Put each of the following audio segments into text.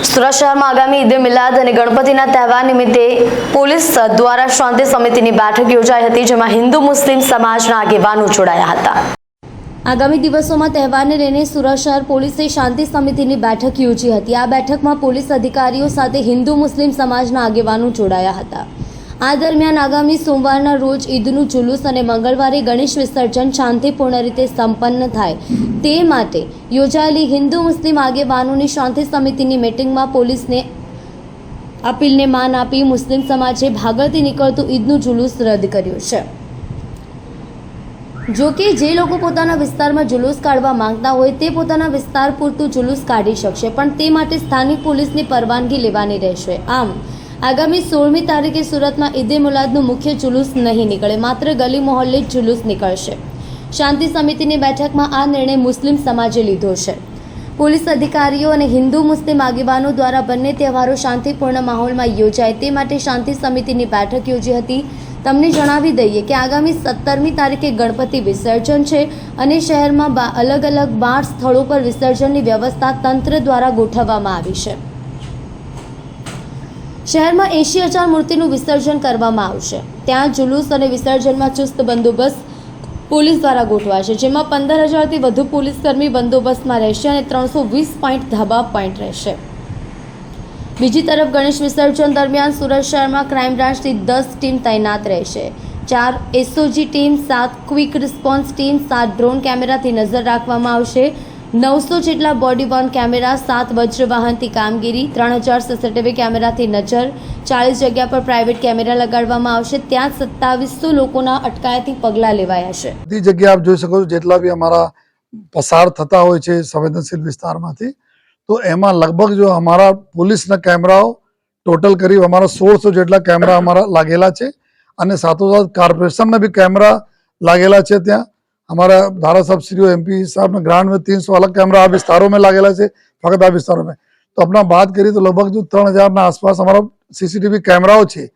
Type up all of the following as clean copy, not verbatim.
સુરત શહેરમાં આગામી ઈદ મિલાદ અને ગણપતિના તહેવાર નિમિત્તે પોલીસ દ્વારા શાંતિ સમિતિની બેઠક યોજાઈ હતી, જેમાં હિન્દુ મુસ્લિમ સમાજના આગેવાનો જોડાયા હતા। આગામી દિવસોમાં તહેવારને લઈને સુરત શહેર પોલીસે શાંતિ સમિતિની બેઠક યોજી હતી। આ બેઠકમાં પોલીસ અધિકારીઓ સાથે હિન્દુ મુસ્લિમ સમાજના આગેવાનો જોડાયા હતા। આ દરમિયાન આગામી સોમવારના રોજ ઈદનું જુલુસ અને મંગળવારે ગણેશ વિસર્જન શાંતિપૂર્ણ રીતે સંપન્ન થાય તે માટે યોજાયેલી હિન્દુ મુસ્લિમ આગેવાનોની શાંતિ સમિતિની મીટિંગમાં પોલીસને અપીલને માન આપી મુસ્લિમ સમાજે ભાગળથી નીકળતું ઈદનું જુલુસ રદ કર્યું છે। જો કે જે લોકો પોતાના વિસ્તારમાં જુલુસ કાઢવા માંગતા હોય તે પોતાના વિસ્તાર પૂરતું જુલુસ કાઢી શકશે, પણ તે માટે સ્થાનિક પોલીસની પરવાનગી લેવાની રહેશે। આમ આગામી 16મી તારીખે સુરતમાં ઈદે મુલાદનું મુખ્ય જુલુસ નહીં નીકળે, માત્ર ગલી મોહલ્લે જ જુલુસ નીકળશે। શાંતિ સમિતિની બેઠકમાં આ નિર્ણય મુસ્લિમ સમાજે લીધો છે। પોલીસ અધિકારીઓ અને હિન્દુ મુસ્લિમ આગેવાનો દ્વારા બંને તહેવારો શાંતિપૂર્ણ માહોલમાં યોજાય તે માટે શાંતિ સમિતિની બેઠક યોજી હતી। તમને જણાવી દઈએ કે આગામી 17મી તારીખે ગણપતિ વિસર્જન છે અને શહેરમાં અલગ અલગ 12 સ્થળો પર વિસર્જનની વ્યવસ્થા તંત્ર દ્વારા ગોઠવવામાં આવી છે। શહેરમાં 80,000 મૂર્તિનું વિસર્જન કરવામાં આવશે। ત્યાં જુલુસ અને વિસર્જનમાં ચુસ્ત બંદોબસ્ત પોલીસ દ્વારા ગોઠવાશે, જેમાં 15,000થી વધુ પોલીસકર્મી બંદોબસ્તમાં રહેશે અને 320 પોઈન્ટ ધાબા પોઈન્ટ રહેશે। બીજી તરફ ગણેશ વિસર્જન દરમિયાન સુરત શહેરમાં ક્રાઇમ બ્રાન્ચની 10 ટીમ તૈનાત રહેશે। 4 SOG team, 7 quick response team, 7 drone કેમેરાથી નજર રાખવામાં આવશે। 900 જેટલા બોડી વોર્ન કેમેરા, 7 વજ્ર વાહનથી કામગીરી, 3000 સીસીટીવી કેમેરાથી નજર, 40 જગ્યા પર પ્રાઇવેટ કેમેરા લગાડવામાં આવશે। ત્યાં 2700 લોકોના અટકાયતી પગલાં લેવાયા છે। બધી જગ્યાએ આપ જોઈ શકો છો, જેટલા બી અમારા પસાર થતા હોય છે સંવેદનશીલ વિસ્તારમાંથી, તો એમાં લગભગ જો અમારા પોલીસના કેમેરાઓ ટોટલ કરી અમારા 1600 જેટલા કેમેરા અમારા લાગેલા છે અને સાથોસાથ કોર્પોરેશનના બી કેમેરા લાગેલા છે। ત્યાં हमारा धारासभ्य श्री एमपी साहब ने ग्रांड में 300 अलग कैमरा आ विस्तारों में लागेला है, फकत आ विस्तारों में। तो अपना बात करिए तो लगभग जो 3000 ना आसपास हमारा सीसीटीवी कैमराओं है।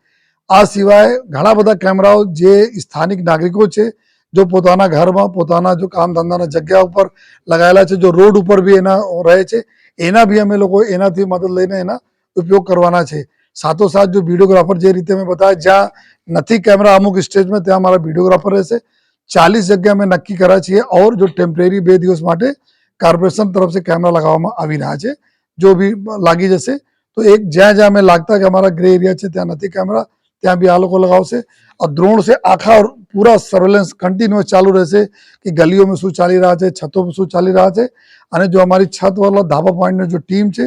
आ सिवाय घણા બધા કેમેરાઓ જે સ્થાનિક નાગરિકો છે જો પોતાના ઘરમાં પોતાના જો કામ ધંધાના જગ્યા ઉપર લગાયેલા છે, જો રોડ ઉપર બી એના રહે છે, એના બી અમે લોકો એનાથી મદદ લઈને એના ઉપયોગ કરવાના છે। સાથોસાથ જો વિડીયોગ્રાફર જે રીતે મેં बताया જ્યાં નથી કેમેરા અમુક સ્ટેજમાં ત્યાં અમારા વિડીયોગ્રાફર રહેશે। 40 जगह में नक्की करा चाहिए और जो टेम्परेरी 2 દિવસ માટે કોર્પોરેશન तरफ से कैमरा लगावવામાં આવી રહ્યા છે। जो भी લાગી જશે તો એક જ્યાં જ્યાં में लगता है कि हमारा ग्रे एरिया છે ત્યાં નથી कैमरा, ત્યાં भी આ લોકો लगावશે। और ड्रोन से आखा पूरा सर्वेलेंस कंटिन्यूअस चालू રહેશે कि गलियों में શું ચાલી રહ્યા છે, છતો પર શું ચાલી રહ્યા છે। અને જો અમારી છત વાળા ધાબા પોઈન્ટની જો ટીમ છે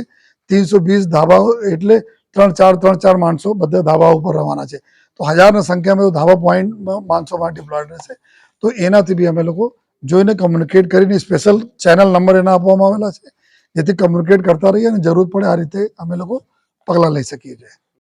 320 ધાબા એટલે 3-4 માણસો બધા ધાબા ઉપર રહેવાના છે। તો હજારની સંખ્યામાં તો ધાબા પોઈન્ટમાં માણસો માટે ડિપ્લોયડ રહેશે। તો એનાથી બી અમે લોકો જોઈને કમ્યુનિકેટ કરીને સ્પેશિયલ ચેનલ નંબર એના આપવામાં આવેલા છે, જેથી કમ્યુનિકેટ કરતા રહીએ અને જરૂર પડે આ રીતે અમે લોકો પગલાં લઈ શકીએ છીએ।